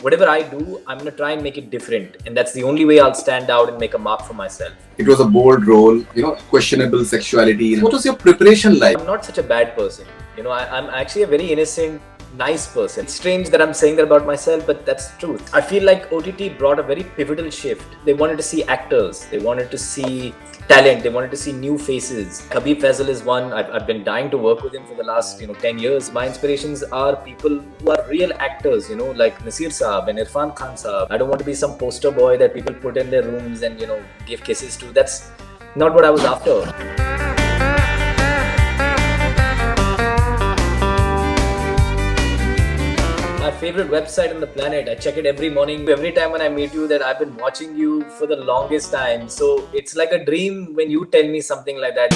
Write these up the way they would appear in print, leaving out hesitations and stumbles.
whatever I do, I'm going to try and make it different. And that's the only way I'll stand out and make a mark for myself. It was a bold role, questionable sexuality. What was your preparation like? I'm not such a bad person. I'm actually a very innocent, nice person. It's strange that I'm saying that about myself, but that's the truth. I feel like OTT brought a very pivotal shift. They wanted to see actors. They wanted to see talent. They wanted to see new faces. Khabib Faisal is one. I've been dying to work with him for the last 10 years. My inspirations are people who are real actors, like Naseer saab and IrrfanKhan saab. I don't want to be some poster boy that people put in their rooms and give kisses to. That's not what I was after. My favorite website on the planet. I check it every morning. Every time when I meet you, that I've been watching you for the longest time. So it's like a dream when you tell me something like that.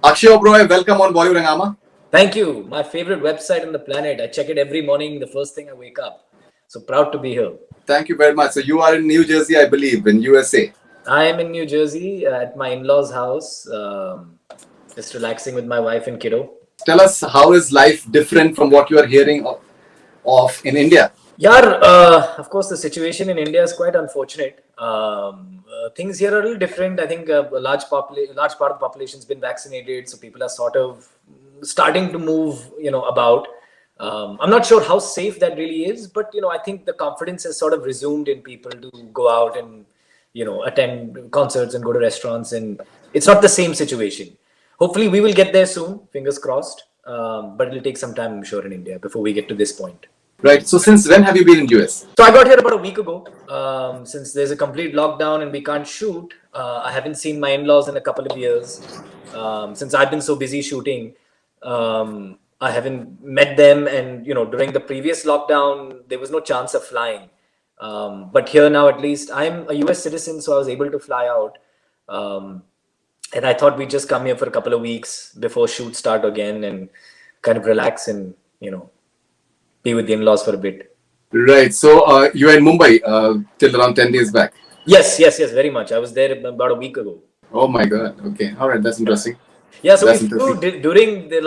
Akshay Oberoi, welcome on Bollywood Hungama. Thank you. My favorite website on the planet. I check it every morning, the first thing I wake up. So proud to be here. Thank you very much. So you are in New Jersey, I believe, in USA. I am in New Jersey at my in-laws' house, just relaxing with my wife and kiddo. Tell us, how is life different from what you are hearing of in India? Yeah, of course, the situation in India is quite unfortunate. Things here are a little different. I think a large part of the population has been vaccinated, so people are sort of starting to move, about. I'm not sure how safe that really is, but I think the confidence has sort of resumed in people to go out and attend concerts and go to restaurants, and it's not the same situation. Hopefully we will get there soon, fingers crossed, but it'll take some time, I'm sure, in India before we get to this point. Right. So since when have you been in US? So I got here about a week ago. Since there's a complete lockdown and we can't shoot, I haven't seen my in-laws in a couple of years. Since I've been so busy shooting, I haven't met them, and during the previous lockdown there was no chance of flying. But here now, at least, I'm a US citizen, so I was able to fly out. And I thought we'd just come here for a couple of weeks before shoots start again and kind of relax and, be with the in-laws for a bit. Right. So you were in Mumbai till around 10 days back. Yes, very much. I was there about a week ago. Oh my God. Okay. All right. That's interesting. Yeah, so we flew during the,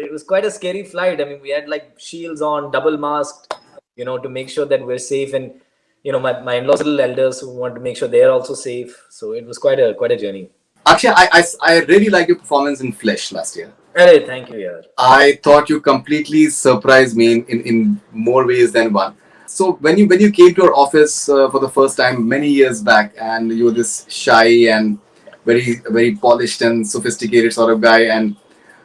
it was quite a scary flight. I mean, we had shields on, double masked, to make sure that we're safe, and my in-laws, little elders, who want to make sure they're also safe. So it was quite a journey. Actually, I really liked your performance in Flesh last year. Hey, thank you, yaar. I thought you completely surprised me in more ways than one. So when you came to our office for the first time many years back, and you were this shy and very polished and sophisticated sort of guy, and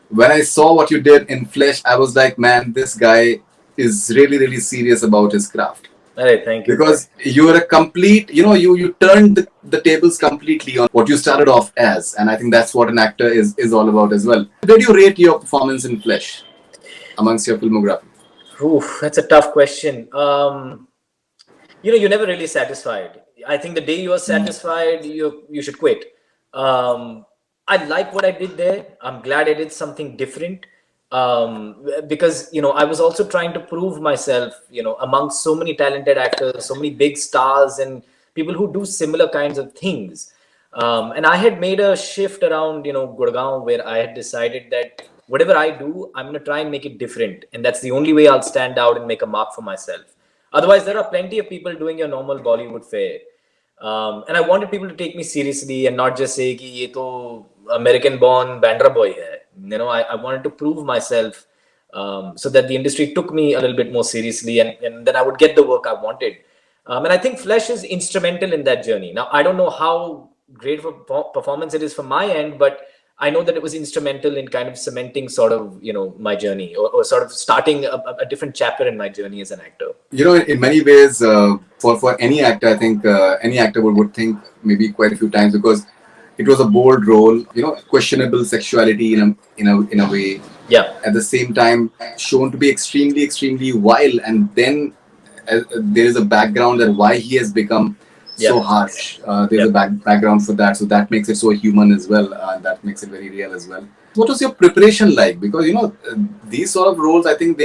when I saw what you did in Flesh, I was like, man, this guy is really serious about his craft. Hey, thank you. Because you are a complete, you turned the tables completely on what you started off as, and I think that's what an actor is all about as well. Where do you rate your performance in Flesh amongst your filmography? Oof, that's a tough question. You're never really satisfied. I think the day you are satisfied, you should quit. I like what I did there. I'm glad I did something different. Because I was also trying to prove myself amongst so many talented actors, so many big stars and people who do similar kinds of things, and I had made a shift around Gurgaon, where I had decided that whatever I do, I'm going to try and make it different, and that's the only way I'll stand out and make a mark for myself. Otherwise, there are plenty of people doing your normal Bollywood fare, and I wanted people to take me seriously and not just say ki ye to American born Bandra boy hai. I wanted to prove myself, so that the industry took me a little bit more seriously, and then I would get the work I wanted. And I think Flesh is instrumental in that journey. Now, I don't know how great of a performance it is from my end, but I know that it was instrumental in kind of cementing sort of, my journey, or sort of starting a different chapter in my journey as an actor. In many ways, for any actor, I think any actor would think maybe quite a few times, because it was a bold role, questionable sexuality in a way. Yeah. At the same time, shown to be extremely wild, and then there is a background that why he has become so harsh. There's a background for that, so that makes it so human as well. That makes it very real as well. What was your preparation like? Because these sort of roles, I think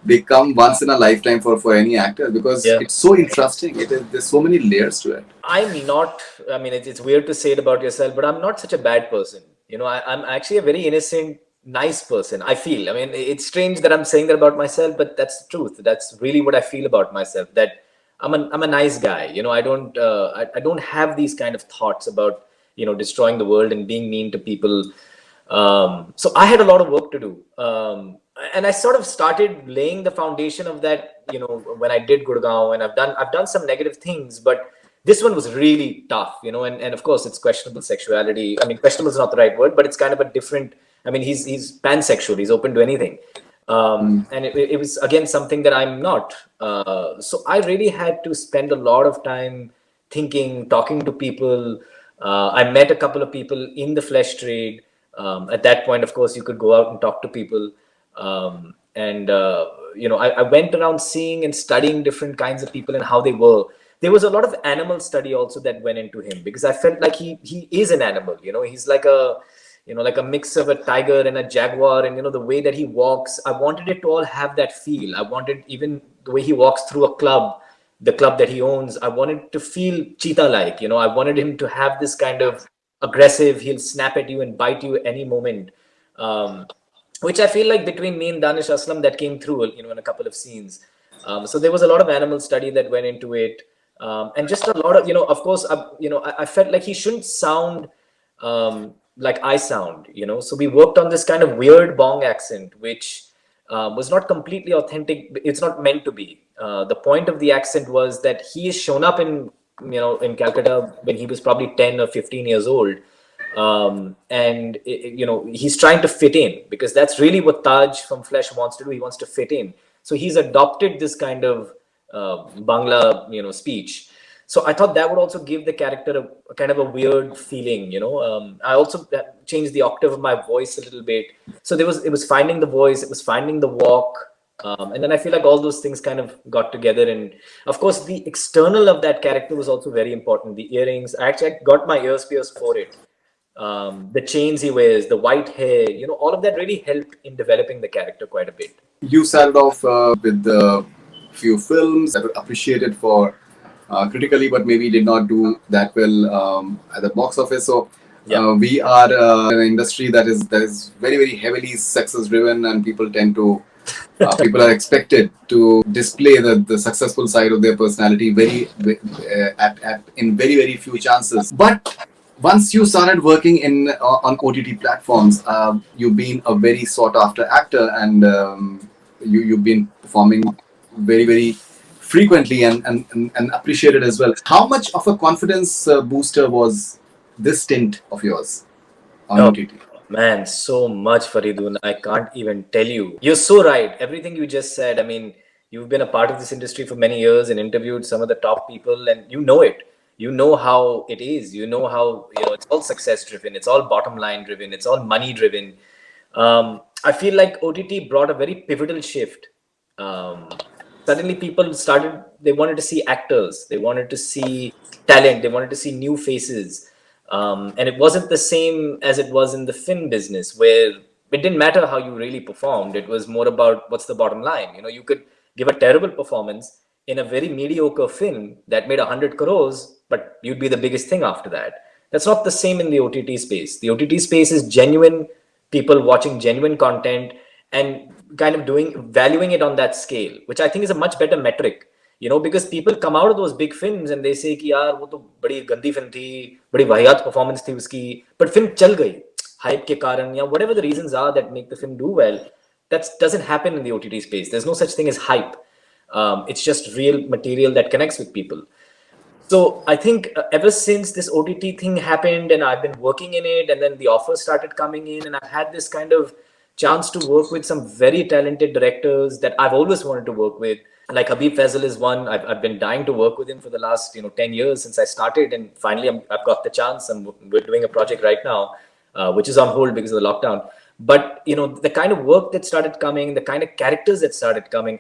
become once in a lifetime for any actor, because Yeah. it's so interesting. There's so many layers to it. I'm not, I mean, it's weird to say it about yourself, but I'm not such a bad person. You know, I'm actually a very innocent, nice person. I feel, I mean, it's strange that I'm saying that about myself, but that's the truth. That's really what I feel about myself, that I'm a nice guy. You know, I don't have these kind of thoughts about, you know, destroying the world and being mean to people. So I had a lot of work to do. And I sort of started laying the foundation of that, you know, when I did Gurgaon, and I've done some negative things, but this one was really tough, you know, and of course it's questionable sexuality. I mean, questionable is not the right word, but it's kind of a different, I mean, he's pansexual, he's open to anything. And it was again something that I'm not. So I really had to spend a lot of time thinking, talking to people. I met a couple of people in the flesh trade. At that point, of course, you could go out and talk to people. And you know, I went around seeing and studying different kinds of people and how they were. There was a lot of animal study also that went into him, because I felt like he is an animal. You know, he's like a, you know, like a mix of a tiger and a jaguar, and you know, the way that he walks, I wanted it to all have that feel. I wanted even the way he walks through a club, the club that he owns, I wanted to feel cheetah like. You know, I wanted him to have this kind of aggressive, he'll snap at you and bite you any moment. um, which I feel like between me and Danish Aslam that came through, you know, in a couple of scenes. So there was a lot of animal study that went into it, and just a lot of, you know, of course, you know, I felt like he shouldn't sound like I sound, you know. So we worked on this kind of weird Bong accent, which was not completely authentic. It's not meant to be. The point of the accent was that he is shown up in, you know, in Calcutta when he was probably 10 or 15 years old. And you know, he's trying to fit in, because that's really what Taj from Flesh wants to do. He wants to fit in. So he's adopted this kind of Bangla, you know, speech. So I thought that would also give the character a kind of a weird feeling, you know. I also changed the octave of my voice a little bit. So it was finding the voice, it was finding the walk. And then I feel like all those things kind of got together. And of course, the external of that character was also very important. The earrings, I got my ears pierced for it. The chains he wears, the white hair, you know, all of that really helped in developing the character quite a bit. You started off with a few films that were appreciated for critically, but maybe did not do that well at the box office. So Yeah. we are in an industry that is very heavily success driven, and people tend to people are expected to display the successful side of their personality at in very few chances. But once you started working in on OTT platforms, you've been a very sought after actor, and you've been performing very frequently and appreciated as well. How much of a confidence booster was this stint of yours on Oh, OTT? man, so much, Faridoon. I can't even tell you. You're so right. Everything you just said. I mean, you've been a part of this industry for many years and interviewed some of the top people, and you know it. You know how it is. You know how, you know, it's all success driven. It's all bottom line driven. It's all money driven. I feel like OTT brought a very pivotal shift. Um, Suddenly people started, they wanted to see actors, they wanted to see talent, they wanted to see new faces. And it wasn't the same as it was in the film business, where it didn't matter how you really performed. It was more about what's the bottom line. You know, you could give a terrible performance in a very mediocre film that made 100 crores, but you'd be the biggest thing after that. That's not the same in the OTT space. The OTT space is genuine people watching genuine content and kind of doing, valuing it on that scale, which I think is a much better metric. You know, because people come out of those big films and they say कि यार वो तो बड़ी गंदी film थी, बड़ी वाहियात performance थी उसकी, but film चल गई hype के कारण, या whatever the reasons are that make the film do well. That doesn't happen in the OTT space. There's no such thing as hype. It's just real material that connects with people. So I think ever since this OTT thing happened and I've been working in it, and then the offers started coming in, and I've had this kind of chance to work with some very talented directors that I've always wanted to work with. Like Habib Faisal is one. I've been dying to work with him for the last 10 years since I started, and finally I've got the chance. And we're doing a project right now, which is on hold because of the lockdown. But the kind of work that started coming, the kind of characters that started coming,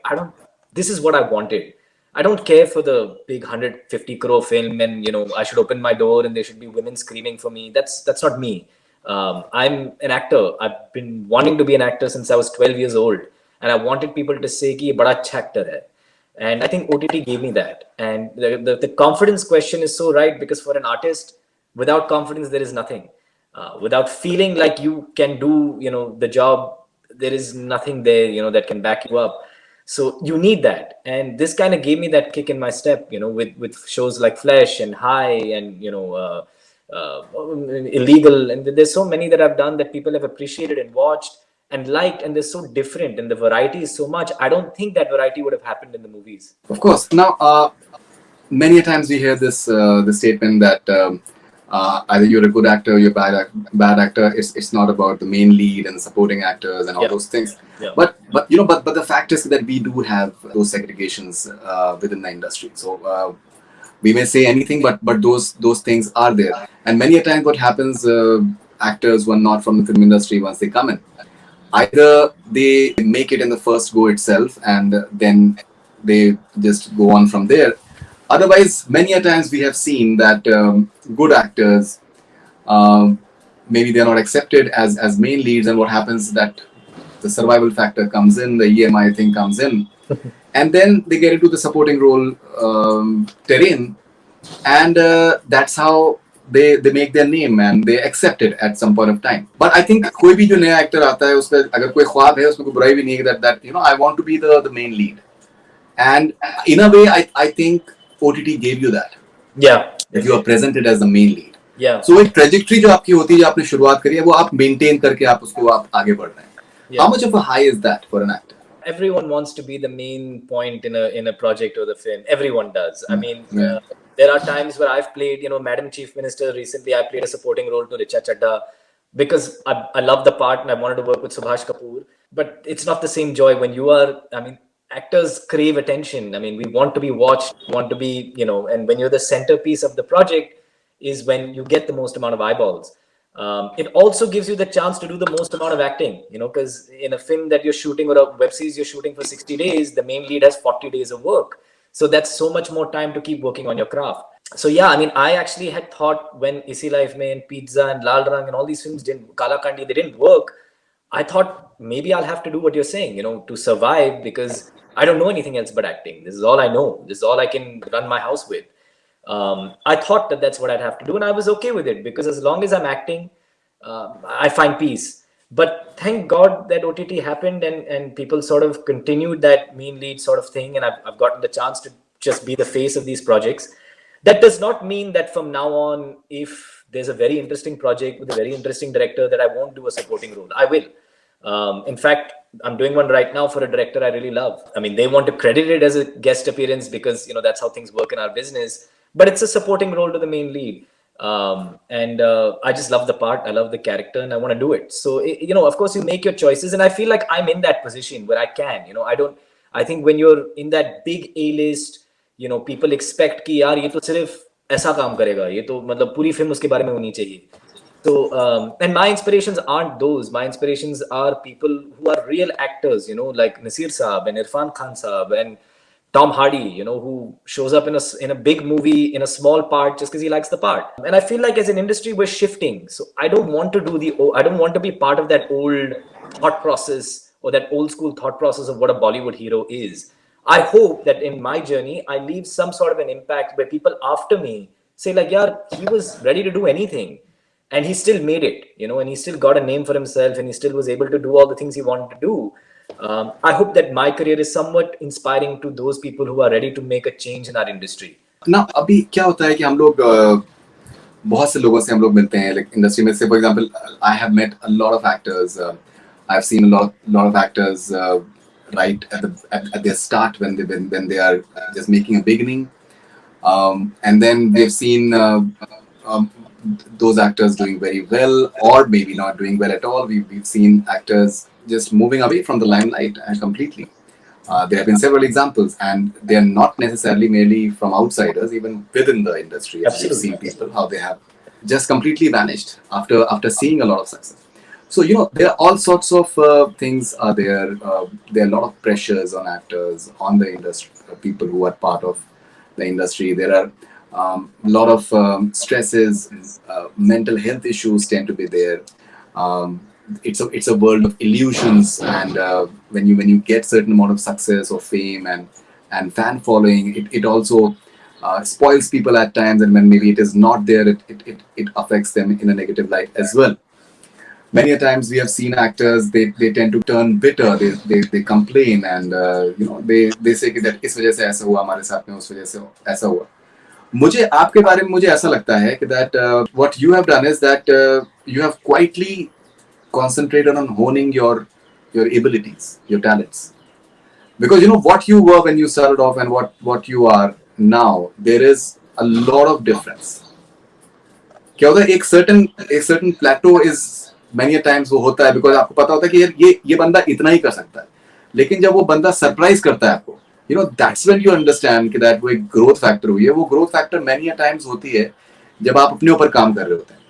this is what I wanted. I don't care for the big 150 crore film and I should open my door and there should be women screaming for me. That's not me. I'm an actor. I've been wanting to be an actor since I was 12 years old. and I wanted people to say कि ये बड़ा अच्छा actor है. And I think OTT gave me that. And the confidence question is so right, because for an artist, without confidence, there is nothing. Without feeling like you can do, the job, there is nothing there, that can back you up. So you need that. And this kind of gave me that kick in my step, with shows like Flesh and High and, Illegal. And there's so many that I've done that people have appreciated and watched and liked, and they're so different, and the variety is so much. I don't think that variety would have happened in the movies. Of course. Now, many a times we hear this statement that either you're a good actor or you're a bad actor. It's not about the main lead and the supporting actors and all those things. Yeah. But the fact is that we do have those segregations within the industry. So we may say anything, but those things are there. And many a time, what happens, actors who are not from the film industry, once they come in, either they make it in the first go itself, and then they just go on from there. Otherwise, many a times we have seen that good actors, maybe they're not accepted as main leads, and what happens is that the survival factor comes in, the EMI thing comes in, and then they get into the supporting role terrain, and that's how they make their name and they accept it at some point of time. But I think कोई भी जो नया actor आता है उसपे अगर कोई ख्वाब है उसमें कोई बुराई भी नहीं है that I want to be the main lead, and in a way I think OTT gave you that. Yeah. That you are presented as the main lead. Yeah. So एक trajectory जो आपकी होती है, जो आपने शुरुआत करी है, वो आप maintain करके आप उसको आप आगे बढ़ रहे हैं. Yeah. How much of a high is that for an actor? Everyone wants to be the main point in a project or the film. Everyone does. I mean, there are times where I've played, Madam Chief Minister. Recently, I played a supporting role to Richa Chadda because I love the part and I wanted to work with Subhash Kapoor. But it's not the same joy when you are. I mean, actors crave attention. I mean, we want to be watched, want to be, and when you're the centerpiece of the project is when you get the most amount of eyeballs. It also gives you the chance to do the most amount of acting, because in a film that you're shooting or a web series you're shooting for 60 days, the main lead has 40 days of work. So that's so much more time to keep working on your craft. So yeah, I mean, I actually had thought when Isi Life Mein, Pizza and Laal Rang and all these films Kalakaandi, they didn't work. I thought maybe I'll have to do what you're saying, to survive, because I don't know anything else but acting. This is all I know. This is all I can run my house with. I thought that that's what I'd have to do, and I was okay with it because as long as I'm acting, I find peace. But thank God that OTT happened and people sort of continued that main lead sort of thing, and I've gotten the chance to just be the face of these projects. That does not mean that from now on, if there's a very interesting project with a very interesting director, that I won't do a supporting role. I will. In fact, I'm doing one right now for a director I really love. I mean, they want to credit it as a guest appearance because, that's how things work in our business. But it's a supporting role to the main lead. And I just love the part. I love the character and I want to do it. So, of course, you make your choices. And I feel like I'm in that position where I can. I think when you're in that big A-list, people expect कि यार ये तो सिर्फ ऐसा काम करेगा, ये तो मतलब पूरी फिल्म उसके बारे में होनी चाहिए. So, and my inspirations aren't those. My inspirations are people who are real actors, like Naseer saab and IrrfanKhan saab and TomHardy, who shows up in a big movie in a small part just because he likes the part. And I feel like as an industry, we're shifting. So I don't want to be part of that old thought process or that old school thought process of what a Bollywood hero is. I hope that in my journey, I leave some sort of an impact where people after me say like, yeah, he was ready to do anything. And he still made it, and he still got a name for himself and he still was able to do all the things he wanted to do. I hope that my career is somewhat inspiring to those people who are ready to make a change in our industry. Now, अभी क्या होता है कि हम लोग बहुत से लोगों से हम लोग मिलते हैं like industry में से for example I have met a lot of actors. I've seen a lot of actors right at their start when they are just making a beginning, and then we've seen those actors doing very well or maybe not doing well at all. We've seen actors just moving away from the limelight completely. There have been several examples, and they are not necessarily merely from outsiders, even within the industry. We've seen people how they have just completely vanished after seeing a lot of success. So there are all sorts of things are there. There are a lot of pressures on actors, on the industry, people who are part of the industry. There are a lot of stresses, mental health issues tend to be there. it's a world of illusions, and when you get certain amount of success or fame and fan following, it also spoils people at times, and when maybe it is not there, it affects them in a negative light as well. Many a times we have seen actors, they tend to turn bitter, they complain, and they say that इस वजह से ऐसा हुआ हमारे साथ में, उस वजह से ऐसा हुआ. मुझे आपके बारे में मुझे ऐसा लगता है कि that what you have done is that you have quietly concentrated on honing your abilities, your talents. Because what you were when you started off and what you are now, there is a lot of difference. क्या होता है, एक certain plateau is many a times वो होता है, because आपको पता होता है कि यार ये बंदा इतना ही कर सकता है, लेकिन जब वो बंदा सरप्राइज करता है आपको, that's when you understand कि that वो एक growth factor हुई है. वो growth factor many a times होती है जब आप अपने ऊपर काम कर रहे होते हैं.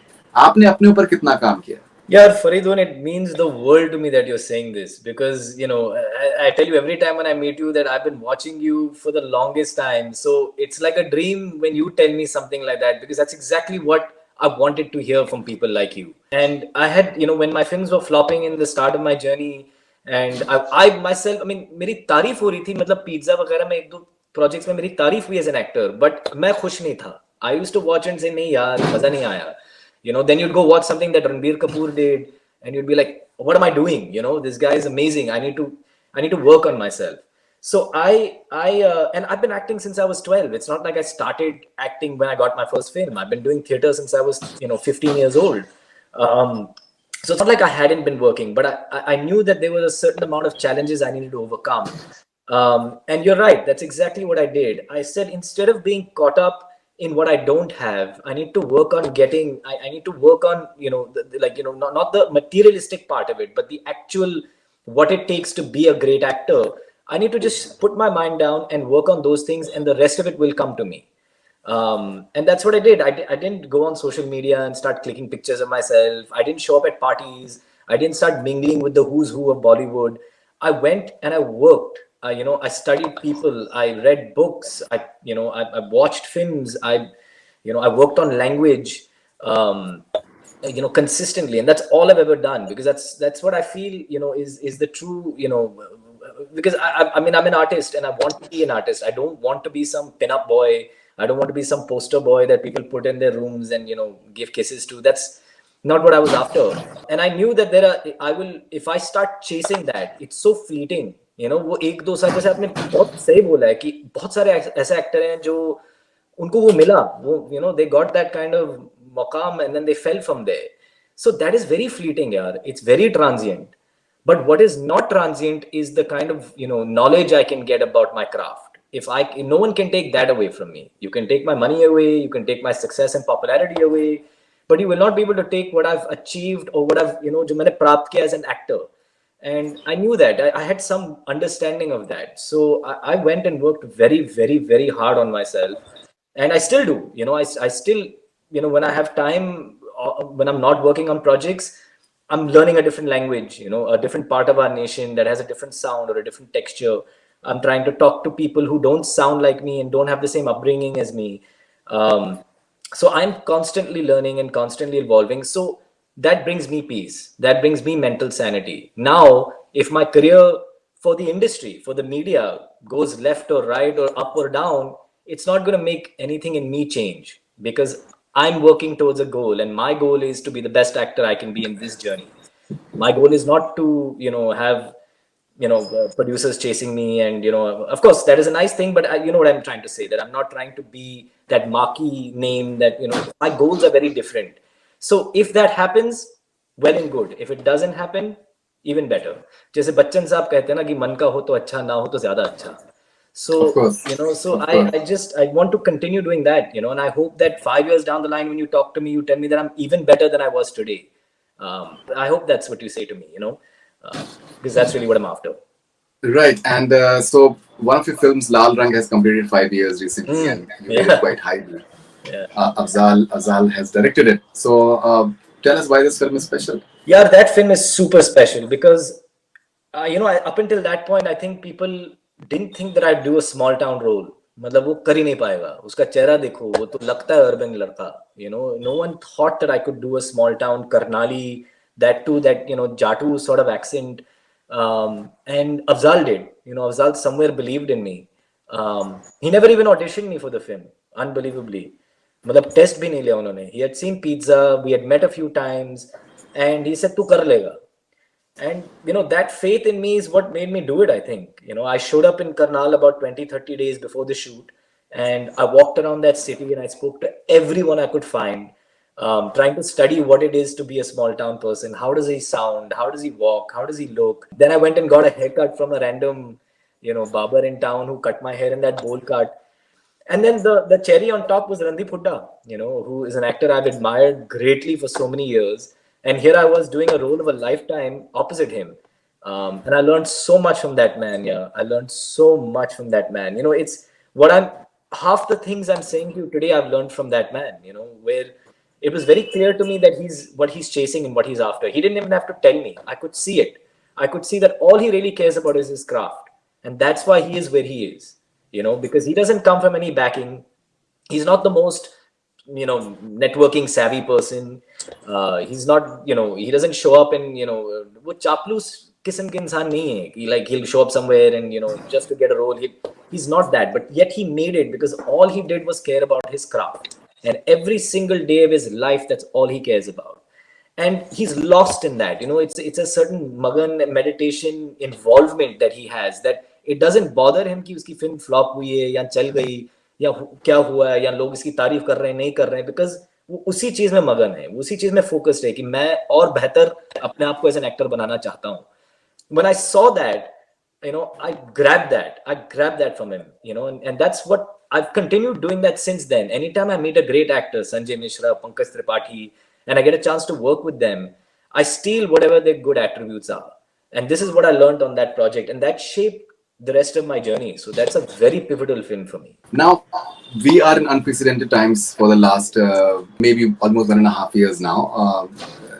आपने अपने ऊपर कितना काम किया? Yeah, Faridoon, it means the world to me that you're saying this, because I tell you every time when I meet you that I've been watching you for the longest time. So it's like a dream when you tell me something like that, because that's exactly what I wanted to hear from people like you. And I had, when my films were flopping in the start of my journey, and I myself, I mean, मेरी तारीफ हो रही थी, मतलब pizza वगैरह में एक दो प्रोजेक्ट्स में मेरी तारीफ हुई as an actor, but मैं खुश नहीं था. I used to watch and say नहीं यार मजा नहीं आया. Then you'd go watch something that Ranbir Kapoor did, and you'd be like, "What am I doing? This guy is amazing. I need to work on myself." So and I've been acting since I was 12. It's not like I started acting when I got my first film. I've been doing theater since I was 15 years old. So it's not like I hadn't been working, but I knew that there was a certain amount of challenges I needed to overcome. And you're right. That's exactly what I did. I said, instead of being caught up in what I don't have, I need to work on getting, I need to work on, not the materialistic part of it, but the actual, what it takes to be a great actor. I need to just put my mind down and work on those things, and the rest of it will come to me. And that's what I did. I didn't go on social media and start clicking pictures of myself. I didn't show up at parties. I didn't start mingling with the who's who of Bollywood. I went and I worked. I studied people. I read books. I watched films. I worked on language, consistently, and that's all I've ever done, because that's what I feel, is the true, because I mean, I'm an artist and I want to be an artist. I don't want to be some pin-up boy. I don't want to be some poster boy that people put in their rooms and, give kisses to. That's not what I was after. And I knew that if I start chasing that, it's so fleeting. वो एक दो साल, जैसे आपने बहुत सही बोला है कि बहुत सारे ऐसे एक्टर हैं जो उनको वो मिला, वो they got that kind of maqam and then they fell from there. So that is very fleeting, yaar. It's very transient. But what is not transient is the kind of knowledge I can get about my craft. No one can take that away from me. You can take my money away, you can take my success and popularity away, but you will not be able to take what I've achieved or what I've जो मैंने प्राप्त किया as an actor. And I knew that. I had some understanding of that. So I went and worked very, very, very hard on myself. And I still do. I still, when I have time, when I'm not working on projects, I'm learning a different language, a different part of our nation that has a different sound or a different texture. I'm trying to talk to people who don't sound like me and don't have the same upbringing as me. So I'm constantly learning and constantly evolving. So that brings me peace. That brings me mental sanity. Now, if my career for the industry, for the media goes left or right or up or down, it's not going to make anything in me change, because I'm working towards a goal, and my goal is to be the best actor I can be in this journey. My goal is not to, have, producers chasing me, and, of course that is a nice thing, but you know what I'm trying to say, that I'm not trying to be that marquee name, that, my goals are very different. So if that happens, well and good. If it doesn't happen, even better. जैसे बच्चन साहब कहते हैं ना कि मन का हो तो अच्छा, ना हो तो ज़्यादा अच्छा. So, I want to continue doing that, and I hope that 5 years down the line, when you talk to me, you tell me that I'm even better than I was today. I hope that's what you say to me, because that's really what I'm after. Right. And so one of your films, Laal Rang, has completed 5 years recently, and you rate it quite highly. Yeah. Afzal has directed it. So tell us why this film is special. Yeah, that film is super special because, up until that point, I think people didn't think that I'd do a small town role. मतलब वो कर ही नहीं पाएगा. उसका चेहरा देखो, वो तो लगता है urban लड़का. No one thought that I could do a small town Karnali that too, that, Jatu sort of accent. And Afzal did. Afzal somewhere believed in me. He never even auditioned me for the film, unbelievably. मतलब test भी नहीं लिया उन्होंने. He had seen Pizza, we had met a few times, and he said, "तू कर लेगा." And that faith in me is what made me do it, I think. I showed up in Karnal about 20, 30 days before the shoot, and I walked around that city and I spoke to everyone I could find, trying to study what it is to be a small town person. How does he sound? How does he walk? How does he look? Then I went and got a haircut from a random, barber in town who cut my hair in that bowl cut. And then the cherry on top was Randeep Hooda, who is an actor I've admired greatly for so many years. And here I was doing a role of a lifetime opposite him. And I learned so much from that man. Yeah, I learned so much from that man. It's what half the things I'm saying to you today, I've learned from that man, where it was very clear to me that he's what he's chasing and what he's after. He didn't even have to tell me. I could see it. I could see that all he really cares about is his craft. And that's why he is where he is. Because he doesn't come from any backing. He's not the most, networking savvy person. He's not, he doesn't show up in, वो chaploos kisam ke insaan nahi hai. Like he'll show up somewhere and, just to get a role. He's not that, but yet he made it because all he did was care about his craft. And every single day of his life, that's all he cares about. And he's lost in that. It's a certain magan meditation involvement that he has, that it doesn't bother him कि उसकी film flop हुई है या चल गई या क्या हुआ है या लोग इसकी तारीफ कर रहे हैं नहीं कर रहे हैं, because वो उसी चीज में मगन है, वो उसी चीज में फोकस्ड है कि मैं और बेहतर अपने आप को एज एन एक्टर बनाना चाहता हूँ. When I saw that, I grabbed that from him, and that's what I've continued doing that since then. Anytime I meet a great actor, Sanjay Mishra, Pankaj Tripathi, and I get a chance to work with them, I steal whatever their good attributes are. And this is what I learned on that project, and that shaped the rest of my journey. So that's a very pivotal film for me. Now, we are in unprecedented times for the last maybe almost 1.5 years now.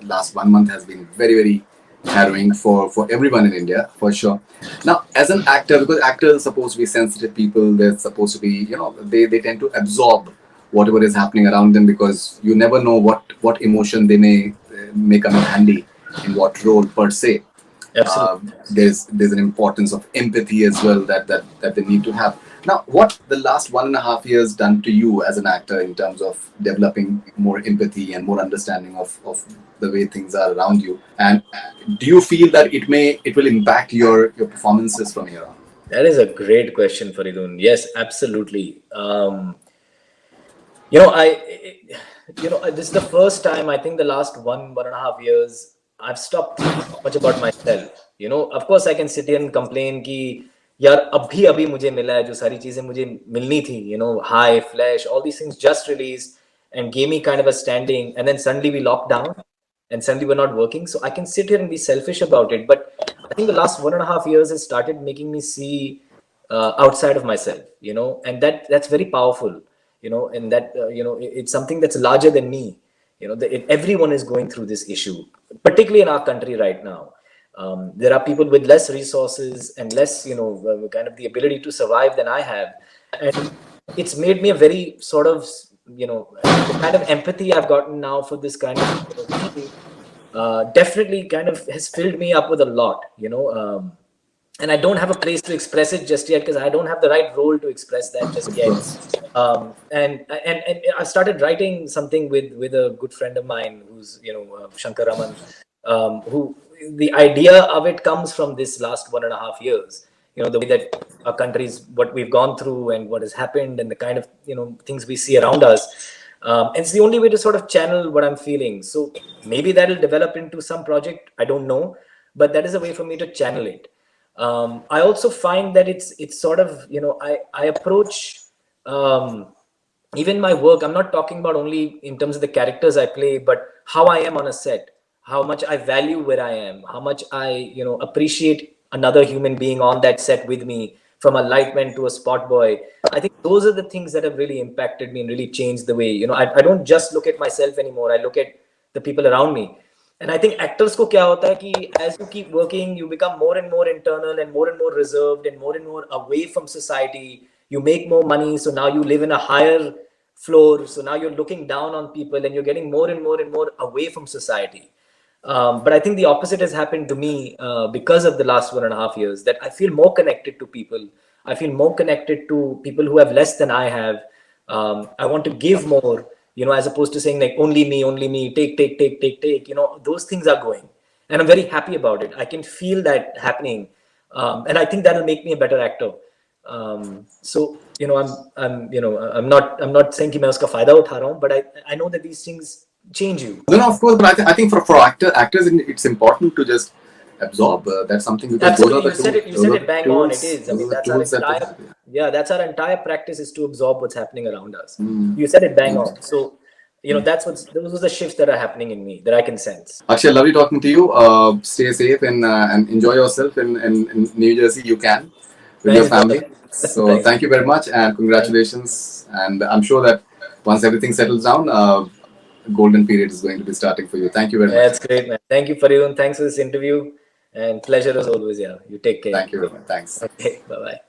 Last 1 month has been very, very harrowing for everyone in India, for sure. Now, as an actor, because actors are supposed to be sensitive people, they're supposed to be, they tend to absorb whatever is happening around them, because you never know what emotion they may come in handy in what role per se. There's an importance of empathy as well that they need to have. Now, what the last 1.5 years done to you as an actor in terms of developing more empathy and more understanding of the way things are around you, and do you feel that it will impact your performances from here on? That is a great question, Faridoon. Yes, absolutely. This is the first time, I think the last 1.5 years, I've stopped thinking much about myself. Of course I can sit here and complain कि यार अभी मुझे मिला है जो सारी चीजें मुझे मिलनी थी, High, Flash, all these things just released and gave me kind of a standing, and then suddenly we locked down and suddenly we're not working. So I can sit here and be selfish about it, but I think the last 1.5 years has started making me see outside of myself, and that's very powerful, and that it's something that's larger than me. Everyone is going through this issue, particularly in our country right now. There are people with less resources and less, kind of the ability to survive than I have. And it's made me a very sort of, the kind of empathy I've gotten now for this kind of people, definitely kind of has filled me up with a lot, and I don't have a place to express it just yet because I don't have the right role to express that just yet. And I started writing something with a good friend of mine who's, Shankar Raman, who the idea of it comes from this last 1.5 years. The way that our country's, what we've gone through and what has happened and the kind of, things we see around us. And it's the only way to sort of channel what I'm feeling. So maybe that'll develop into some project. I don't know, but that is a way for me to channel it. I also find that it's sort of, I approach even my work. I'm not talking about only in terms of the characters I play, but how I am on a set, how much I value where I am, how much I, appreciate another human being on that set with me, from a lightman to a spot boy. I think those are the things that have really impacted me and really changed the way, I don't just look at myself anymore. I look at the people around me. And I think actors ko kya hota hai ki as you keep working, you become more and more internal and more reserved and more away from society. You make more money, so now you live in a higher floor. So now you're looking down on people and you're getting more and more away from society. But I think the opposite has happened to me because of the last 1.5 years, that I feel more connected to people. I feel more connected to people who have less than I have. I want to give more, as opposed to saying like only me, take, those things are going. And I'm very happy about it. I can feel that happening. And I think that'll make me a better actor. So, I'm not saying कि मैं उसका फायदा उठा रहा हूँ, but I know that these things change you. No, no, of course, but I think for actors, it's important to just absorb. That's something, because Absolutely, those are the tools. you said it bang on. It is. I mean, Those are the that's our tools that entire, that's our entire practice, is to absorb what's happening around us. Mm. You said it bang on. So, those are the shifts that are happening in me that I can sense. Akshay, lovely talking to you. Stay safe and enjoy yourself in New Jersey. You can with your Thanks, brother. family. So Thanks. thank you very much and congratulations. And I'm sure that once everything settles down, golden period is going to be starting for you. Thank you very much. That's great, man. Thank you, Faridoon. Thanks for this interview. And pleasure as always. Yeah, you take care. Thank you very much. Thanks. Okay, bye-bye.